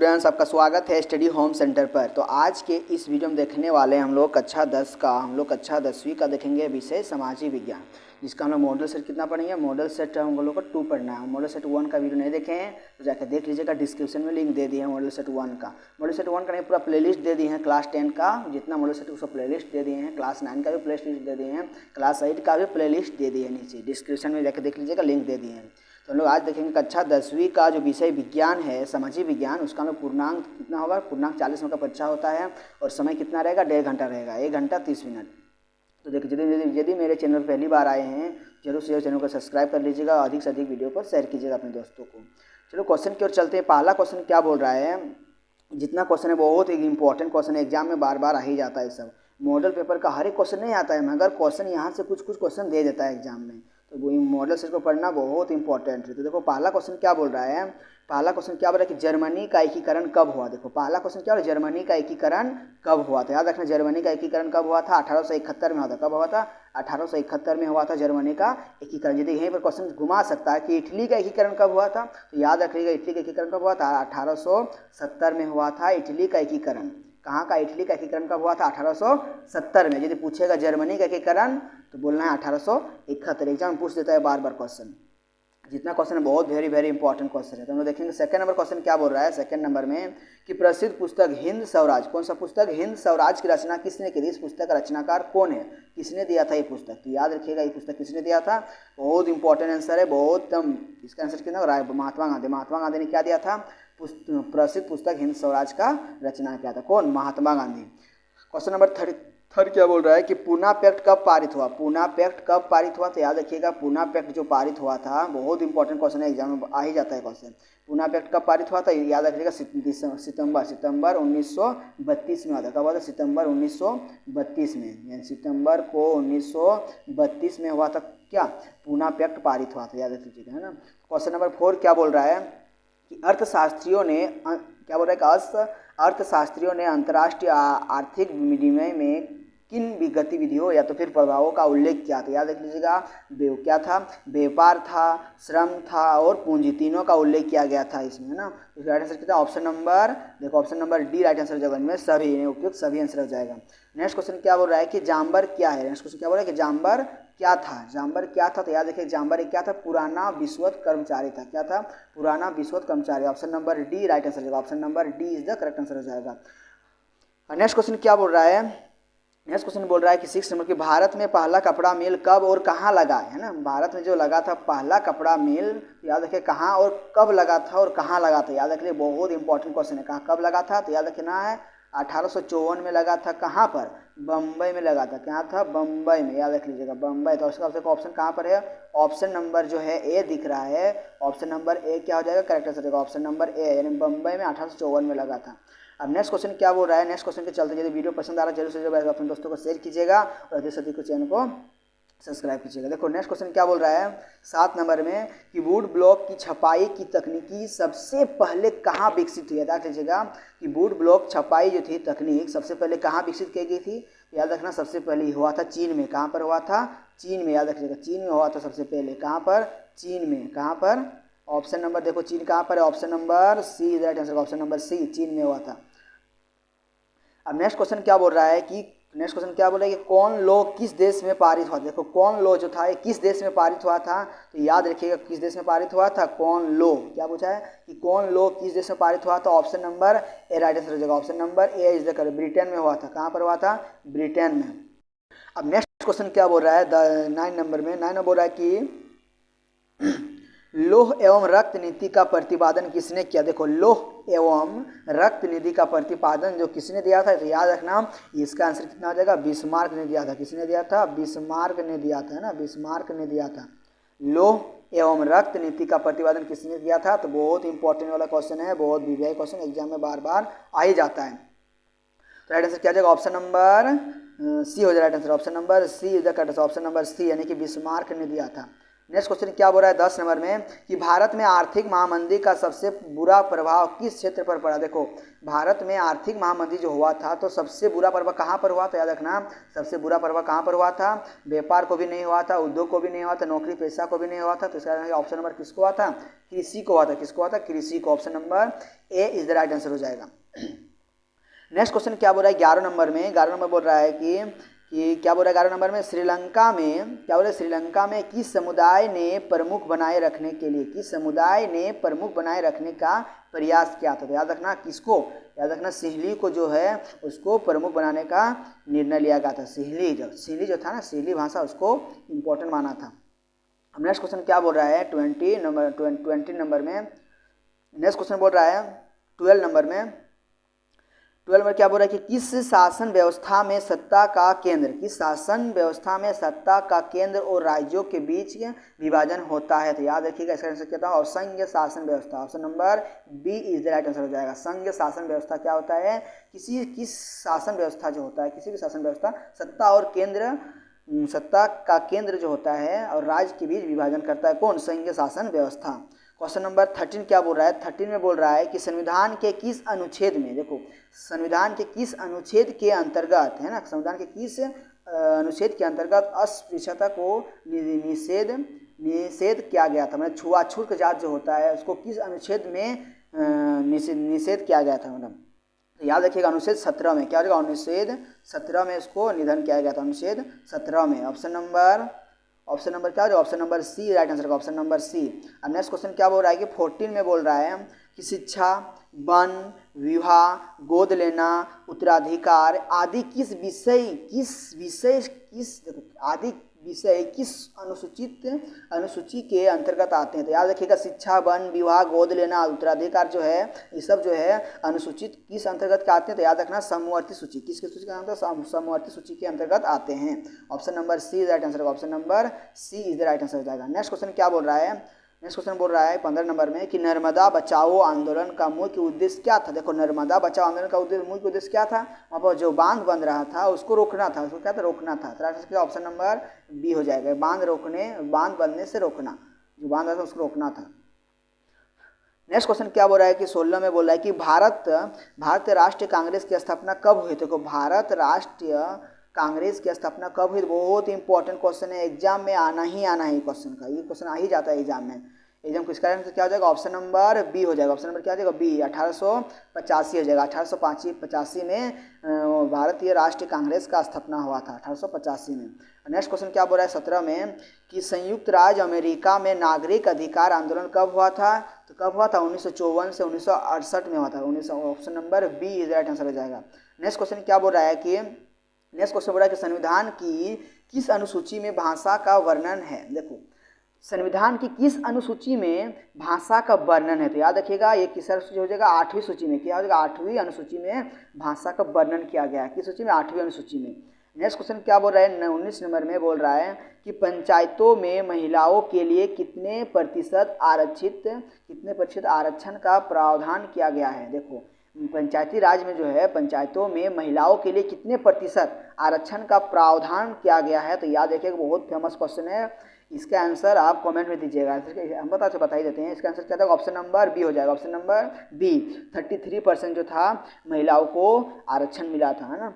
Students, आपका स्वागत है स्टडी होम सेंटर पर। तो आज के इस वीडियो में देखने वाले हम लोग कक्षा 10वीं का देखेंगे विषय सामाजिक विज्ञान, जिसका हम लोग मॉडल सेट कितना पढ़ेंगे। मॉडल सेट हम लोग को 2 पढ़ना है। मॉडल सेट 1 का वीडियो नहीं देखे हैं तो जाकर देख लीजिएगा, डिस्क्रिप्शन में लिंक दे दिए हैं मॉडल सेट 1 का। मॉडल सेट 1 का नहीं, पूरा प्लेलिस्ट दे दिए हैं। क्लास 10 का जितना मॉडल सेट उसका प्लेलिस्ट दे दिए हैं, क्लास 9 का भी प्लेलिस्ट दे दिए हैं, क्लास 8 का भी प्लेलिस्ट दे दिए हैं। नीचे डिस्क्रिप्शन में जाकर देख लीजिएगा, लिंक दे दिए हैं। तो हम लोग आज देखेंगे कक्षा 10वीं का जो विषय विज्ञान है, सामाजिक विज्ञान, उसका हम लोग पूर्णांक कितना होगा। पूर्णांक 40 मिनट का परीक्षा होता है और समय कितना रहेगा, 1.5 घंटा रहेगा, 1 घंटा 30 मिनट। तो देखिए, यदि मेरे चैनल पर पहली बार आए हैं, जरूर से चैनल को सब्सक्राइब कर लीजिएगा, अधिक से अधिक वीडियो को शेयर कीजिएगा अपने दोस्तों को। चलो क्वेश्चन की ओर चलते हैं। पहला क्वेश्चन क्या बोल रहा है, जितना क्वेश्चन है बहुत एक इंपॉर्टेंट क्वेश्चन है, एग्जाम में बार बार आ ही जाता है। सब मॉडल पेपर का हर एक क्वेश्चन नहीं आता है, मगर क्वेश्चन यहाँ से कुछ क्वेश्चन दे देता है एग्जाम में। तो वो मॉडल सेट को पढ़ना बहुत इंपॉर्टेंट है। तो देखो पहला क्वेश्चन क्या बोल रहा है, पहला क्वेश्चन क्या बोल रहा है कि जर्मनी का एकीकरण कब हुआ। देखो पहला क्वेश्चन क्या हो रहा है, जर्मनी का एकीकरण कब हुआ था। याद रखना, जर्मनी का एकीकरण कब हुआ था, 1871 में हुआ था। कब हुआ था, 1871 में हुआ था जर्मनी का एकीकरण। यदि यहीं पर क्वेश्चन घुमा सकता है कि इटली का एकीकरण कब हुआ था, तो याद रखिएगा इटली का एकीकरण कब हुआ था, 1870 में हुआ था इटली का एकीकरण। कहाँ का, इटली का एकीकरण कब हुआ था, 1870 में। यदि पूछेगा जर्मनी का एकीकरण तो बोलना है 1871। एग्जाम में पूछ देता है बार बार क्वेश्चन। जितना क्वेश्चन है बहुत वेरी इंपॉर्टेंट क्वेश्चन है। तो हम लोग देखेंगे सेकंड नंबर क्वेश्चन क्या बोल रहा है। सेकंड नंबर में कि प्रसिद्ध पुस्तक हिंद स्वराज, कौन सा पुस्तक, हिंद स्वराज की रचना किसने की थी। इस पुस्तक का रचनाकार कौन है, किसने दिया था ये पुस्तक। तो याद रखिएगा ये पुस्तक किसने दिया था, बहुत इंपॉर्टेंट आंसर है, बहुत इसका आंसर कितना, महात्मा गांधी। महात्मा गांधी ने क्या दिया था, प्रसिद्ध पुस्तक हिंद स्वराज का रचना किया था, कौन, Mahatma Gandhi. Question number third क्या बोल रहा है कि पूना पैक्ट कब पारित हुआ। पूना पैक्ट कब पारित हुआ, तो याद रखिएगा पूना पैक्ट जो पारित हुआ था, बहुत इंपॉर्टेंट क्वेश्चन है, एग्जाम में आ ही जाता है क्वेश्चन। पूना पैक्ट कब पारित हुआ था, याद रखिएगा सितंबर 1932 में हुआ था। कब हुआ था, सितंबर 1932 में, यानी सितंबर को 1932 में हुआ था क्या, पूना पैक्ट पारित हुआ था, याद रख लीजिएगा, है ना। क्वेश्चन नंबर 4 क्या बोल रहा है कि अर्थशास्त्रियों ने क्या बोल रहा है कि अर्थशास्त्रियों ने अंतर्राष्ट्रीय आर्थिक विनिमय में किन भी गतिविधियों या तो फिर प्रभावों का उल्लेख किया था। याद रख लीजिएगा, क्या था, व्यापार था, श्रम था और पूंजी, तीनों का उल्लेख किया गया था इसमें, है ना। इसका राइट आंसर कितना, ऑप्शन नंबर, देखो option number D right answer हो जाएगा, इनमें सभी उपयुक्त सभी आंसर हो जाएगा। नेक्स्ट क्वेश्चन क्या बोल रहा है कि जाम्बर क्या है। नेक्स्ट क्वेश्चन क्या बोल रहा है कि जाम्बर क्या था। जाम्बर क्या था, तो याद रखिए जाम्बर क्या था, पुराना विश्वस्त कर्मचारी था। क्या था, पुराना विश्वस्त कर्मचारी। Option number D right answer हो जाएगा, option number D is the correct answer हो जाएगा। नेक्स्ट क्वेश्चन क्या बोल रहा है, नेक्स्ट क्वेश्चन बोल रहा है कि 6 नंबर की भारत में पहला कपड़ा मिल कब और कहाँ लगा है ना। भारत में जो लगा था पहला कपड़ा मिल, याद रखिए कहाँ और कब लगा था और कहाँ लगा था। याद रखिए बहुत इंपॉर्टेंट क्वेश्चन है, कहाँ कब लगा था, तो याद रखना है 1854 में लगा था। कहाँ पर, बम्बई में लगा था। क्या था, बम्बई में, याद रख लीजिएगा बम्बई। तो उसका ऑप्शन कहाँ पर है, ऑप्शन नंबर जो है ए दिख रहा है, ऑप्शन नंबर ए क्या हो जाएगा, करेक्ट आंसर हो जाएगा ऑप्शन नंबर ए, यानी बम्बई में 1854 में लगा था। अब नेक्स्ट क्वेश्चन क्या बोल रहा है, नेक्स्ट क्वेश्चन के चलते यदि वीडियो पसंद आ रहा है जरूर से अपने दोस्तों को शेयर कीजिएगा और अधिक से अधिक चैनल को सब्सक्राइब कीजिएगा। देखो नेक्स्ट क्वेश्चन क्या बोल रहा है 7 नंबर में कि वुड ब्लॉक की छपाई की तकनीकी सबसे पहले कहाँ विकसित हुई है। याद लीजिएगा कि वुड ब्लॉक छपाई जो थी तकनीक सबसे पहले कहाँ विकसित की गई थी। याद रखना सबसे पहले हुआ था चीन में। कहाँ पर हुआ था, चीन में। याद रखिएगा चीन में हुआ था सबसे पहले। कहाँ पर, चीन में। कहाँ पर, ऑप्शन नंबर देखो चीन कहाँ पर है, option number C right answer, option number C, चीन में हुआ था। अब नेक्स्ट क्वेश्चन क्या बोल रहा है कि कौन लॉ किस देश में पारित हुआ था। देखो कौन लॉ जो था ये किस देश में पारित हुआ था, तो याद रखिएगा किस देश में पारित हुआ था, कौन लॉ। क्या पूछा है कि कौन लॉ किस देश में पारित हुआ था, option number A right answer हो जाएगा, option number A is the correct, Britain में हुआ था। कहाँ पर हुआ था, ब्रिटेन में। अब नेक्स्ट क्वेश्चन क्या बोल रहा है 9 नंबर में, 9 बोल रहा है कि लौह एवं रक्त नीति का प्रतिपादन किसने किया। देखो लौह एवं रक्त नीति का प्रतिपादन जो किसने दिया था, तो याद रखना इसका आंसर कितना हो जाएगा, बिस्मार्क ने दिया था। किसने दिया था, बिस्मार्क ने दिया था, है ना, बिस्मार्क ने दिया था। लौह एवं रक्त नीति का प्रतिपादन किसने किया था, तो बहुत इंपॉर्टेंट वाला क्वेश्चन है, बहुत वीवीआई क्वेश्चन एग्जाम में बार बार आ ही जाता है। तो राइट आंसर क्या जाएगा, ऑप्शन नंबर सी हो जाएगा right answer, option number C is the correct answer, option number C, यानी कि बिस्मार्क ने दिया था। नेक्स्ट क्वेश्चन क्या बोल रहा है 10 नंबर में कि भारत में आर्थिक महामंदी का सबसे बुरा प्रभाव किस क्षेत्र पर पड़ा। देखो भारत में आर्थिक महामंदी जो हुआ था तो सबसे बुरा प्रभाव कहाँ पर हुआ था, याद रखना सबसे बुरा प्रभाव कहाँ पर हुआ था, व्यापार को भी नहीं हुआ था, उद्योग को भी नहीं हुआ था, नौकरी पेशा को भी नहीं हुआ था। तो इसका ऑप्शन नंबर किसको हुआ था, कृषि को हुआ था। किसको हुआ था, कृषि को। Option number A is the right answer हो जाएगा। नेक्स्ट क्वेश्चन क्या बोल रहा है 11 नंबर में, 11 नंबर बोल रहा है कि क्या बोल रहा है 11 नंबर में, श्रीलंका में क्या बोल रहा है, श्रीलंका में किस समुदाय ने प्रमुख बनाए रखने के लिए, किस समुदाय ने प्रमुख बनाए रखने का प्रयास किया था। तो याद रखना किसको, याद रखना सिहली को जो है उसको प्रमुख बनाने का निर्णय लिया गया था। सिहली जो था ना, सिहली भाषा उसको इम्पोर्टेंट माना था। अब नेक्स्ट क्वेश्चन क्या बोल रहा है 20 नंबर में, नेक्स्ट क्वेश्चन बोल रहा है 12 नंबर में, 12 में क्या बोल रहा है कि किस शासन व्यवस्था में सत्ता का केंद्र, किस शासन व्यवस्था में सत्ता का केंद्र और राज्यों के बीच विभाजन होता है। तो याद रखिएगा इसका आंसर क्या था, और संघ शासन व्यवस्था। Option number B is the right answer हो जाएगा। संघ शासन व्यवस्था क्या होता है, किस शासन व्यवस्था जो होता है, किसी भी शासन व्यवस्था सत्ता और केंद्र, सत्ता का केंद्र जो होता है और राज्य के बीच विभाजन करता है, कौन, संघ शासन व्यवस्था। क्वेश्चन नंबर 13 क्या बोल रहा है, 13 में बोल रहा है कि संविधान के किस अनुच्छेद में, देखो संविधान के किस अनुच्छेद के अंतर्गत है ना, संविधान के किस अनुच्छेद के अंतर्गत अस्पृश्यता को निषेध किया गया था। मतलब छुआछूत जात जो होता है उसको किस अनुच्छेद में निषेध किया गया था। मतलब तो याद रखिएगा अनुच्छेद 17 में, क्या हो जाएगा, अनुच्छेद 17 में उसको निधन किया गया था, अनुच्छेद 17 में। ऑप्शन नंबर क्या हो जाएगा, option number C right answer का, ऑप्शन नंबर सी। अब नेक्स्ट क्वेश्चन क्या बोल रहा है कि 14 में बोल रहा है कि शिक्षा, वन, विवाह, गोद लेना, उत्तराधिकार आदि किस अनुसूची के अंतर्गत आते हैं। तो याद रखिएगा शिक्षा, वन, विवाह, गोद लेना, उत्तराधिकार जो है ये सब जो है अनुसूचित किस अंतर्गत के आते हैं। तो याद रखना समवर्ती सूची, किसके सूची के अंतर्गत, समवर्ती सूची के अंतर्गत आते हैं। Option number C is right answer, option number C is the right answer हो जाएगा। नेक्स्ट क्वेश्चन क्या बोल रहा है, नेक्स्ट क्वेश्चन बोल रहा है 15 नंबर में कि नर्मदा बचाओ आंदोलन का मुख्य उद्देश्य क्या था। देखो नर्मदा बचाओ आंदोलन का मुख्य उद्देश्य क्या था, वहाँ पर जो बांध बन रहा था उसको रोकना था, उसको क्या था, रोकना था। तो ऑप्शन नंबर बी हो जाएगा, बांध बनने से रोकना, जो बांध रहा था उसको रोकना था। नेक्स्ट क्वेश्चन क्या बोल रहा है कि 16 में बोल रहा है कि भारतीय राष्ट्रीय कांग्रेस की स्थापना कब हुई। देखो भारत राष्ट्रीय कांग्रेस की स्थापना कब हुई, बहुत इंपॉर्टेंट क्वेश्चन है, एग्जाम में आना ही क्वेश्चन का, ये क्वेश्चन आ ही जाता है एग्जाम में। एग्जाम को इसका आंसर क्या हो जाएगा, ऑप्शन नंबर बी हो जाएगा। ऑप्शन नंबर क्या हो जाएगा, बी, 1885 हो जाएगा। 1885 में भारतीय राष्ट्रीय कांग्रेस का स्थापना हुआ था, 1885 में। नेक्स्ट क्वेश्चन क्या बोल रहा है 17 में कि संयुक्त राज्य अमेरिका में नागरिक अधिकार आंदोलन कब हुआ था। तो कब हुआ था, 1954 से 1968 में हुआ था। Option number B is right answer हो जाएगा। नेक्स्ट क्वेश्चन क्या बोल रहा है कि संविधान की किस अनुसूची में भाषा का वर्णन है। देखो संविधान की किस अनुसूची में भाषा का वर्णन है। तो याद रखिएगा ये किस अनुसूची हो जाएगा, 8वीं सूची में। क्या हो जाएगा, 8वीं अनुसूची में भाषा का वर्णन किया गया है। किस सूची में, 8वीं अनुसूची में। नेक्स्ट क्वेश्चन क्या बोल रहा है 19 नंबर में बोल रहा है कि पंचायतों में महिलाओं के लिए कितने प्रतिशत आरक्षण का प्रावधान किया गया है। देखो पंचायती राज में जो है पंचायतों में महिलाओं के लिए कितने प्रतिशत आरक्षण का प्रावधान किया गया है। तो याद रखिएगा बहुत फेमस क्वेश्चन है, इसका आंसर आप कमेंट में दीजिएगा। हम बता ही देते हैं, इसका आंसर क्या था, ऑप्शन नंबर बी हो जाएगा। ऑप्शन नंबर बी, 33% जो था महिलाओं को आरक्षण मिला था, है ना।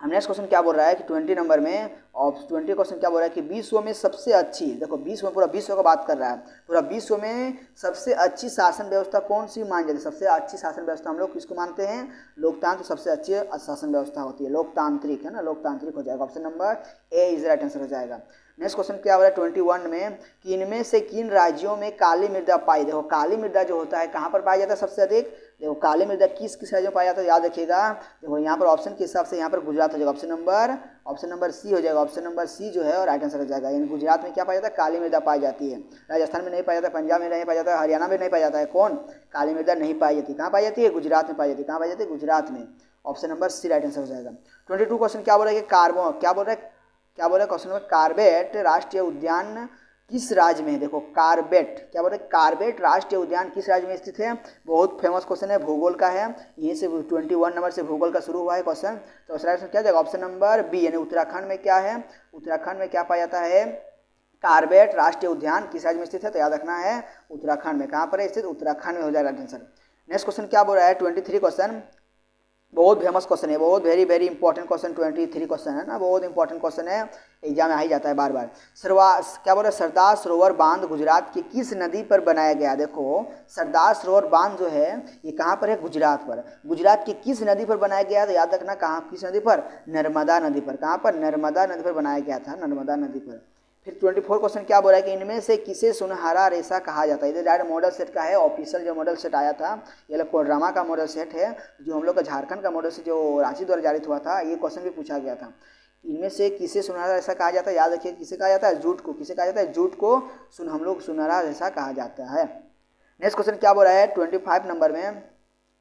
हम नेक्स्ट क्वेश्चन क्या बोल रहा है कि 20 नंबर में 20 क्वेश्चन क्या बोल रहा है कि विश्व में सबसे अच्छी, देखो विश्व में पूरा विश्व का बात कर रहा है, पूरा विश्व में सबसे अच्छी शासन व्यवस्था कौन सी मानी जाती है। सबसे अच्छी शासन व्यवस्था हम लोग किसको मानते हैं, लोकतंत्र सबसे अच्छी शासन व्यवस्था होती है, लोकतांत्रिक, है ना, लोकतांत्रिक हो जाएगा। Option number A is right answer हो जाएगा। नेक्स्ट क्वेश्चन क्या हो रहा है 21 में कि इनमें से किन राज्यों में काली मृदा पाई। देखो काली मृदा जो होता है कहाँ पर पाया जाता है सबसे अधिक, देखो काली मृदा किस राज्य में पाया जाता है, याद रखिएगा। देखो यहाँ पर ऑप्शन के हिसाब से यहाँ पर गुजरात हो जाएगा, ऑप्शन नंबर सी हो जाएगा। ऑप्शन नंबर सी जो है और राइट आंसर हो जाएगा। यानी गुजरात में क्या पाया जाता है, काली मृदा पाई जाती है। राजस्थान में नहीं पाया जाता, पंजाब में नहीं पाया जाता, हरियाणा में नहीं पाया जाता है, कौन, काली मृदा नहीं पाई जाती। कहाँ पाई जाती है, गुजरात में पाई जाती है। कहाँ पाई जाती है, गुजरात में। Option number C right answer हो जाएगा। 22 क्वेश्चन क्या बोल रहा है कि कार्बन क्या बोल रहा है क्वेश्चन नंबर, कार्बेट राष्ट्रीय उद्यान किस राज्य में है। देखो कार्बेट क्या बोल रहे हैं, कार्बेट राष्ट्रीय उद्यान किस राज्य में स्थित है। बहुत फेमस क्वेश्चन है, भूगोल का है, यहीं से 21 नंबर से भूगोल का शुरू हुआ है क्वेश्चन। तो उस राज्य में क्या जाएगा, ऑप्शन नंबर बी, यानी उत्तराखंड में क्या है, उत्तराखंड में क्या पाया जाता है, कार्बेट राष्ट्रीय उद्यान किस राज्य में स्थित है? तो याद रखना है उत्तराखंड में। कहाँ पर है स्थित? उत्तराखंड में हो जाएगा आंसर। नेक्स्ट क्वेश्चन क्या बोल रहा है? 23 क्वेश्चन, बहुत फेमस क्वेश्चन है, बहुत very very important question. 23 question है ना, बहुत इंपॉर्टेंट क्वेश्चन है, एग्जाम में आ ही जाता है बार बार। क्या बोल रहे हैं? सरदार सरोवर बांध गुजरात की किस नदी पर बनाया गया? देखो सरदार सरोवर बांध जो है ये कहाँ पर है? गुजरात पर। गुजरात की किस नदी पर बनाया गया? तो याद रखना कहाँ, किस नदी पर? नर्मदा नदी पर। कहाँ पर? नर्मदा नदी पर बनाया गया था, नर्मदा नदी पर। फिर 24 क्वेश्चन क्या बोल रहा है कि इनमें से किसे सुनहरा रेशा कहा जाता है? इधर डायरेक्ट मॉडल सेट का है, ऑफिशियल जो मॉडल सेट आया था ये लोग कोडरामा का मॉडल सेट है, जो हम लोग का झारखंड का मॉडल सेट जो रांची द्वारा जारी हुआ था। ये क्वेश्चन भी पूछा गया था, इनमें से किसे सुनहरा रेशा कहा जाता है? याद रखिए किसे कहा जाता है? जूट को। किसे कहा जाता है? जूट को हम लोग सुनहरा रेशा कहा जाता है। नेक्स्ट क्वेश्चन क्या बोल रहा है 25 नंबर में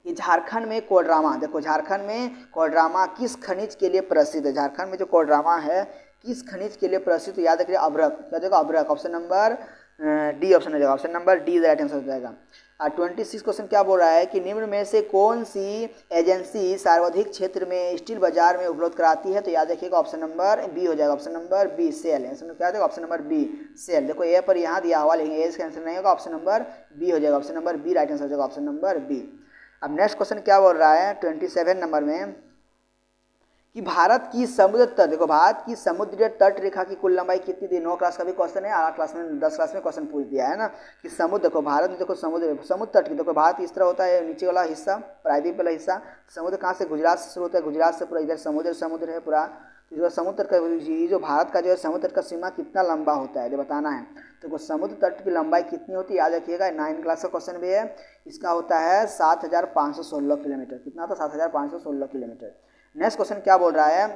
कि झारखंड में कोडरामा, देखो झारखंड में कोडरामा किस खनिज के लिए प्रसिद्ध है? झारखंड में जो कोडरामा है किस खनिज के लिए प्रसिद्ध? तो याद रखिए अभ्रक। क्या देगा? अभ्रक। ऑप्शन नंबर डी ऑप्शन हो जाएगा, option number D right answer हो जाएगा। 26 क्वेश्चन क्या बोल रहा है कि निम्न में से कौन सी एजेंसी सार्वजनिक क्षेत्र में स्टील बाजार में उपलब्ध कराती है? तो याद रखिएगा ऑप्शन नंबर बी हो जाएगा, ऑप्शन नंबर बी सेल है। इसमें क्या देगा? Option number B cell. देखो ए पर यहाँ दिया हुआ लेकिन ए इसका आंसर नहीं होगा, ऑप्शन नंबर बी हो जाएगा, option number B right answer हो जाएगा, ऑप्शन नंबर बी। अब नेक्स्ट क्वेश्चन क्या बोल रहा है 27 नंबर में कि भारत की समुद्र तट, देखो भारत की समुद्र तट रेखा की कुल लंबाई कितनी थी? 9 क्लास का भी क्वेश्चन है, 8 क्लास में 10 क्लास में क्वेश्चन पूछ दिया है ना कि समुद्र, देखो भारत में देखो समुद्र तट की, देखो भारत इस तरह होता है, नीचे वाला हिस्सा प्रायद्वीप वाला हिस्सा, समुद्र कहाँ से? गुजरात से शुरू होता है, गुजरात से पूरा इधर समुद्र है पूरा। तो समुद्र तट का जो भारत का जो है समुद्र तट का सीमा कितना लंबा होता है ये बताना है। तो समुद्र तट की लंबाई कितनी होती है? याद रखिएगा 9 क्लास का क्वेश्चन भी है, इसका होता है 7516 किलोमीटर। कितना होता है? 7516 किलोमीटर। नेक्स्ट क्वेश्चन क्या बोल रहा है?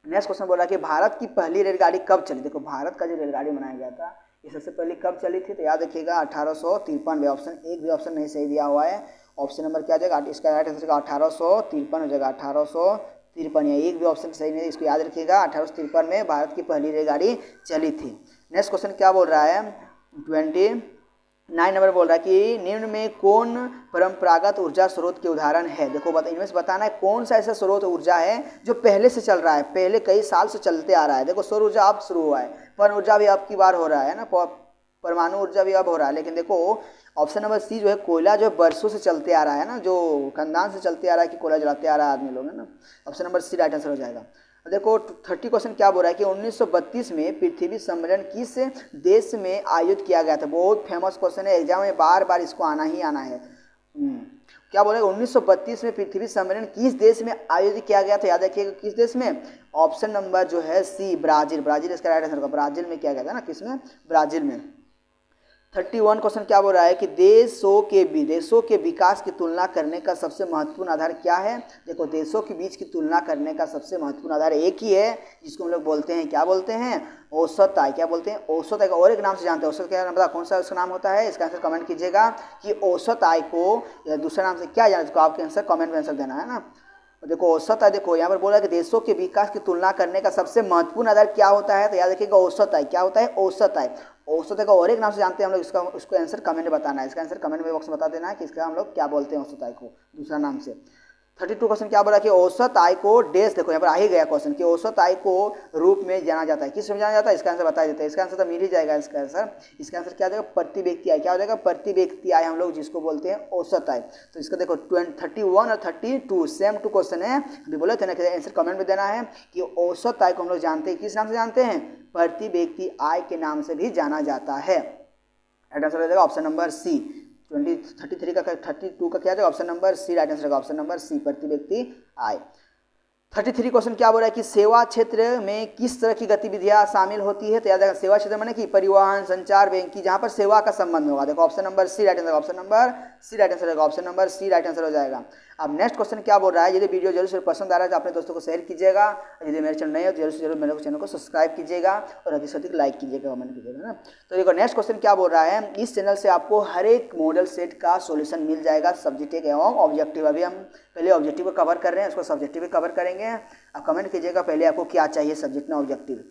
नेक्स्ट क्वेश्चन बोल रहा है कि भारत की पहली रेलगाड़ी कब चली? देखो भारत का जो रेलगाड़ी बनाया गया था ये सबसे पहले कब चली थी? तो याद रखिएगा 1853। ऑप्शन एक भी ऑप्शन नहीं सही दिया हुआ है, ऑप्शन नंबर क्या जाएगा? इसका राइट आंसर 1853 हो जाएगा, 1853। एक भी ऑप्शन सही नहीं है, इसको याद रखिएगा 1853 में भारत की पहली रेलगाड़ी चली थी। नेक्स्ट क्वेश्चन क्या बोल रहा है 29 नंबर बोल रहा है कि निम्न में कौन परंपरागत ऊर्जा स्रोत के उदाहरण है? देखो इनमें से बताना है कौन सा ऐसा स्रोत ऊर्जा है जो पहले से चल रहा है, पहले कई साल से चलते आ रहा है। देखो सौर ऊर्जा अब शुरू हुआ है, पवन ऊर्जा भी अब की बार हो रहा है ना, परमाणु ऊर्जा भी अब हो रहा है, लेकिन देखो ऑप्शन नंबर सी जो है कोयला जो वर्षों से चलते आ रहा है ना, जो खानदान से चलते आ रहा है कि कोयला जलाते आ रहा है आदमी लोग, है ना, option number C right answer हो जाएगा। देखो 30 क्वेश्चन क्या बोल रहा है कि 1932 में पृथ्वी सम्मेलन किस देश में आयोजित किया गया था? बहुत फेमस क्वेश्चन है, एग्जाम में बार बार इसको आना ही आना है। क्या बोल रहे हैं 1932 में पृथ्वी सम्मेलन किस देश में आयोजित किया गया था? याद रखिएगा किस देश में? ऑप्शन नंबर जो है सी ब्राजील। ब्राजील इसका राइट आंसर होगा, ब्राजील में किया गया था ना, किसमें? ब्राजील में। 31 क्वेश्चन क्या बोल रहा है कि देशों के विकास की तुलना करने का सबसे महत्वपूर्ण आधार क्या है? देखो देशों के बीच की तुलना करने का सबसे महत्वपूर्ण आधार एक ही है जिसको हम लोग बोलते हैं, क्या बोलते हैं? औसत आय। क्या बोलते हैं? औसत आय। और एक नाम से जानते हैं औसत, क्या नाम पता कौन सा उसका नाम होता है? इसका आंसर कमेंट कीजिएगा कि औसत आय को या दूसरे नाम से क्या जाना, इसको आपके आंसर कमेंट में आंसर देना है ना। देखो औसत आय, देखो यहाँ पर बोला कि देशों के विकास की तुलना करने का सबसे महत्वपूर्ण आधार क्या होता है? तो याद रखिएगा औसत आय। क्या होता है? औसत आय। औसत आय का और एक नाम से जानते हैं हम लोग, उसको आंसर कमेंट में बताना है, इसका आंसर कमेंट में बॉक्स में बता देना है कि इसका हम लोग क्या बोलते हैं औसत आय को दूसरा नाम से। 32 क्वेश्चन क्या बोला कि औसत आय को डैश, देखो यहाँ पर आ ही गया क्वेश्चन कि औसत आय को रूप में जाना जाता है, किस में जाना जाता है? इसका आंसर बता देते हैं, इसका आंसर तो मिल ही जाएगा। इसका आंसर क्या हो जाएगा? प्रति व्यक्ति आय। क्या हो जाएगा? प्रति व्यक्ति आय हम लोग जिसको बोलते हैं औसत आय। तो इसका देखो 31 और 32 सेम टू क्वेश्चन है, अभी बोले थे ना कि आंसर कमेंट में देना है कि औसत आय को हम लोग जानते हैं, किस नाम से जानते हैं? प्रति व्यक्ति आय के नाम से भी जाना जाता है। राइट आंसर हो जाएगा ऑप्शन नंबर सी। 33 का 32 का क्या है? Option number C right answer होगा, ऑप्शन नंबर सी प्रति व्यक्ति आय। 33 क्वेश्चन क्या बोल रहा है कि सेवा क्षेत्र में किस तरह की गतिविधियां शामिल होती है? तो याद रखना सेवा क्षेत्र में कि परिवहन, संचार, बैंकिंग, जहां पर सेवा का संबंध होगा। देखो option number C right answer, option number C right answer होगा, option number C right answer हो जाएगा। अब नेक्स्ट क्वेश्चन क्या बोल रहा है? यदि वीडियो जरूर से पसंद आ रहा है तो अपने दोस्तों को शेयर कीजिएगा, यदि मेरे चैनल नए हो तो जरूर से जरूर मेरे चैनल को सब्सक्राइब कीजिएगा और अधिक से अधिक लाइक कीजिएगा, कमेंट कीजिएगा ना। तो देखो नेक्स्ट क्वेश्चन क्या बोल रहा है, इस चैनल से आपको हर एक मॉडल सेट का सॉल्यूशन मिल जाएगा, सब्जेक्टिव एवं ऑब्जेक्टिव। अभी हम पहले ऑब्जेक्टिव को कवर कर रहे हैं, उसको सब्जेक्टिव भी कवर करेंगे। अब कमेंट कीजिएगा पहले आपको क्या चाहिए सब्जेक्ट में ऑब्जेक्टिव।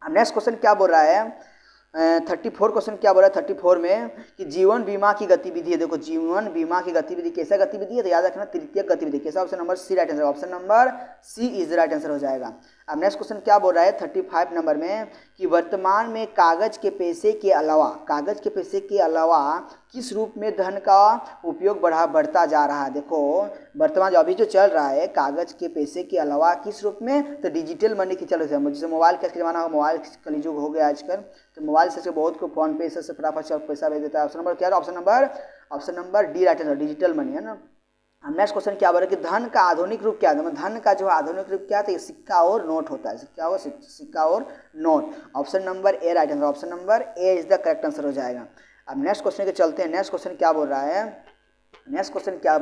अब नेक्स्ट क्वेश्चन क्या बोल रहा है 34 क्वेश्चन क्या बोला है 34 में कि जीवन बीमा की गतिविधि है। देखो जीवन बीमा की गतिविधि कैसा गतिविधि है? तो याद रखना तृतीयक गतिविधि। कैसा? Option number C right answer, option number C is right answer हो जाएगा। अब नेक्स्ट क्वेश्चन क्या बोल रहा है 35 नंबर में कि वर्तमान में कागज के पैसे के अलावा किस रूप में धन का उपयोग बढ़ता जा रहा है। देखो वर्तमान जो अभी जो चल रहा है कागज के पैसे के अलावा किस रूप में, तो डिजिटल मनी की चल रही है। जैसे मोबाइल का जमाना हो, मोबाइल कलयुग हो गया आजकल, तो मोबाइल से बहुत को फोन पे से फटाफट पैसा भेज देता है। ऑप्शन नंबर क्या है, option number D right answer, digital money है ना। अब नेक्स्ट क्वेश्चन क्या बोल रहा है कि धन का आधुनिक रूप क्या है। धन का जो आधुनिक रूप क्या है, तो ये सिक्का और नोट होता है। सिक्का और note. Option number A right answer, option number A is the correct answer हो जाएगा। अब नेक्स्ट क्वेश्चन के चलते हैं। नेक्स्ट क्वेश्चन क्या बोल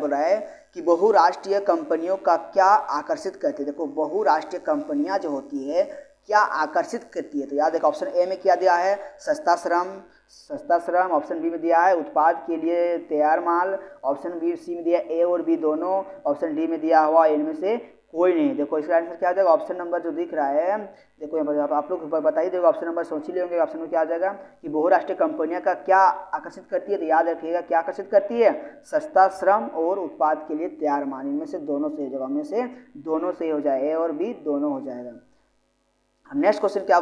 रहा है कि बहुराष्ट्रीय कंपनियों का क्या आकर्षित करती है। देखो बहुराष्ट्रीय कंपनियां जो होती है क्या आकर्षित करती है, तो याद देखो ऑप्शन ए में क्या दिया है, सस्ता श्रम। ऑप्शन बी में दिया है उत्पाद के लिए तैयार माल। ऑप्शन बी सी में दिया ए और बी दोनों। ऑप्शन डी में दिया हुआ इनमें से कोई नहीं। देखो इसका आंसर क्या आ जाएगा, ऑप्शन नंबर जो दिख रहा है, देखो यहाँ पर आप लोग बताइए, देखो ऑप्शन नंबर सोच ही लेंगे। ऑप्शन में क्या आ जाएगा कि बहुराष्ट्रीय कंपनियां का क्या आकर्षित करती है, तो याद रखिएगा क्या आकर्षित करती है, सस्ता श्रम और उत्पाद के लिए तैयार माल। इनमें से दोनों सही हो जाएगा, इनमें से दोनों सही हो जाए, ए और बी दोनों हो जाएगा। नेक्स्ट क्वेश्चन क्या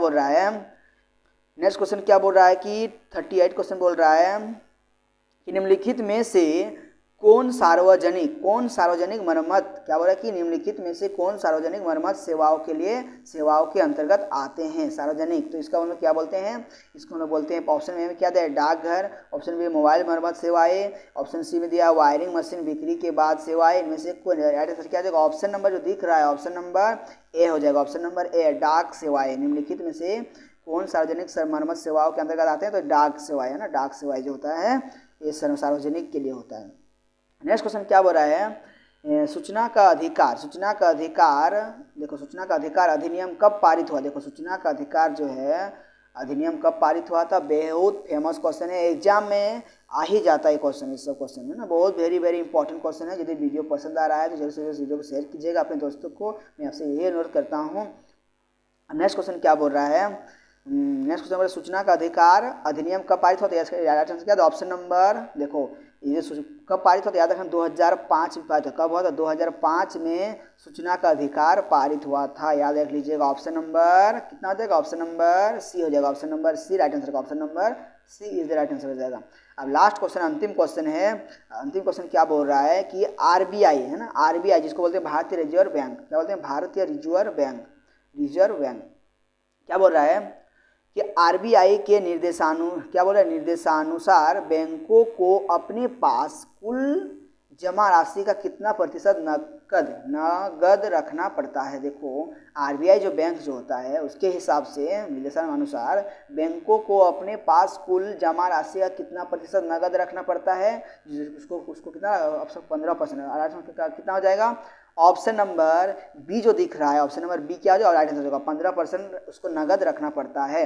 बोल रहा है कि 38 क्वेश्चन बोल रहा है कि निम्नलिखित में से कौन सार्वजनिक मरम्मत, क्या बोल रहा है कि निम्नलिखित में से कौन सार्वजनिक मरम्मत सेवाओं के अंतर्गत आते हैं। सार्वजनिक, तो इसका मतलब क्या बोलते हैं, इसको हम लोग बोलते हैं, ऑप्शन में क्या दिया है, डाकघर। ऑप्शन बी मोबाइल मरम्मत सेवाएं। ऑप्शन सी में दिया वायरिंग मशीन बिक्री के बाद सेवाएं। इनमें से कोई क्या जाएगा, ऑप्शन नंबर जो दिख रहा है ऑप्शन नंबर ए हो जाएगा। ऑप्शन नंबर ए डाक सेवाएं। निम्नलिखित में से कौन सार्वजनिक मरम्मत सेवाओं के अंतर्गत आते हैं, तो डाक सेवाएं है ना। डाक सेवाएं जो होता है ये सार्वजनिक के लिए होता है। नेक्स्ट क्वेश्चन क्या बोल रहा है, सूचना का अधिकार। देखो सूचना का अधिकार अधिनियम कब पारित हुआ। देखो सूचना का अधिकार जो है अधिनियम कब पारित हुआ था, बहुत फेमस क्वेश्चन है, एग्जाम में आ ही जाता है क्वेश्चन, इस सब क्वेश्चन है ना, बहुत वेरी इंपॉर्टेंट क्वेश्चन है। यदि वीडियो पसंद आ रहा है तो जल्द से जल्द वीडियो को शेयर कीजिएगा अपने दोस्तों को, मैं आपसे यही अनुरोध करता हूँ। नेक्स्ट क्वेश्चन क्या बोल रहा है, नेक्स्ट क्वेश्चन सूचना का अधिकार अधिनियम कब पारित होता है, क्या ऑप्शन नंबर, देखो ये कब पारित होता है, याद रखना 2005 में पारित, कब हुआ था 2005 में सूचना का अधिकार पारित हुआ था, याद रख लीजिएगा। ऑप्शन नंबर कितना हो जाएगा, ऑप्शन नंबर सी हो जाएगा, option number C right answer का, option number C is the right answer हो जाएगा। अब लास्ट क्वेश्चन अंतिम क्वेश्चन है। अंतिम क्वेश्चन क्या बोल रहा है कि आरबीआई है ना, आरबीआई जिसको बोलते हैं भारतीय रिजर्व बैंक, क्या बोलते हैं भारतीय रिजर्व बैंक क्या बोल रहा है कि आरबीआई के निर्देशानुसार बैंकों को अपने पास कुल जमा राशि का कितना प्रतिशत नगद रखना पड़ता है। देखो आरबीआई जो बैंक जो होता है उसके हिसाब से निर्देशानुसार बैंकों को अपने पास कुल जमा राशि का कितना प्रतिशत नगद रखना पड़ता है, उसको कितना 15%, कितना हो जाएगा, ऑप्शन नंबर बी जो दिख रहा है, ऑप्शन नंबर बी क्या हो जाएगा, राइट आंसर होगा, 15% उसको नगद रखना पड़ता है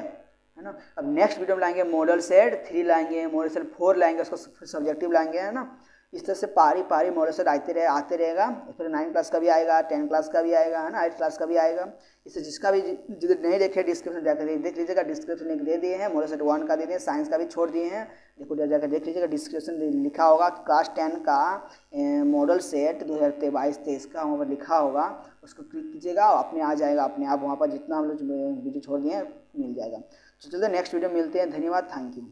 ना। अब नेक्स्ट वीडियो में लाएंगे मॉडल सेट 3 लाएंगे, मॉडल सेट 4 लाएंगे, उसको सब्जेक्टिव लाएंगे है ना। इस तरह से पारी मॉडल सेट आते रहेगा। फिर 9 क्लास का भी आएगा, 10 क्लास का भी आएगा है ना, 8 क्लास का भी आएगा। इससे जिसका भी जो नहीं देखे डिस्क्रिप्शन जाकर देख लीजिएगा, डिस्क्रिप्शन लिंक दे दिए हैं, मॉडल सेट 1 का दे दिए, साइंस का भी छोड़ दिए हैं, देखो जाकर देख लीजिएगा, डिस्क्रिप्शन लिखा होगा क्लास 10 का मॉडल सेट 2022-23 का वहाँ पर लिखा होगा, उसको क्लिक कीजिएगा, अपने आ जाएगा, अपने आप वहाँ पर जितना हम लोग वीडियो छोड़ दिए हैं मिल जाएगा। तो चलते नेक्स्ट वीडियो मिलते हैं, धन्यवाद, थैंक यू।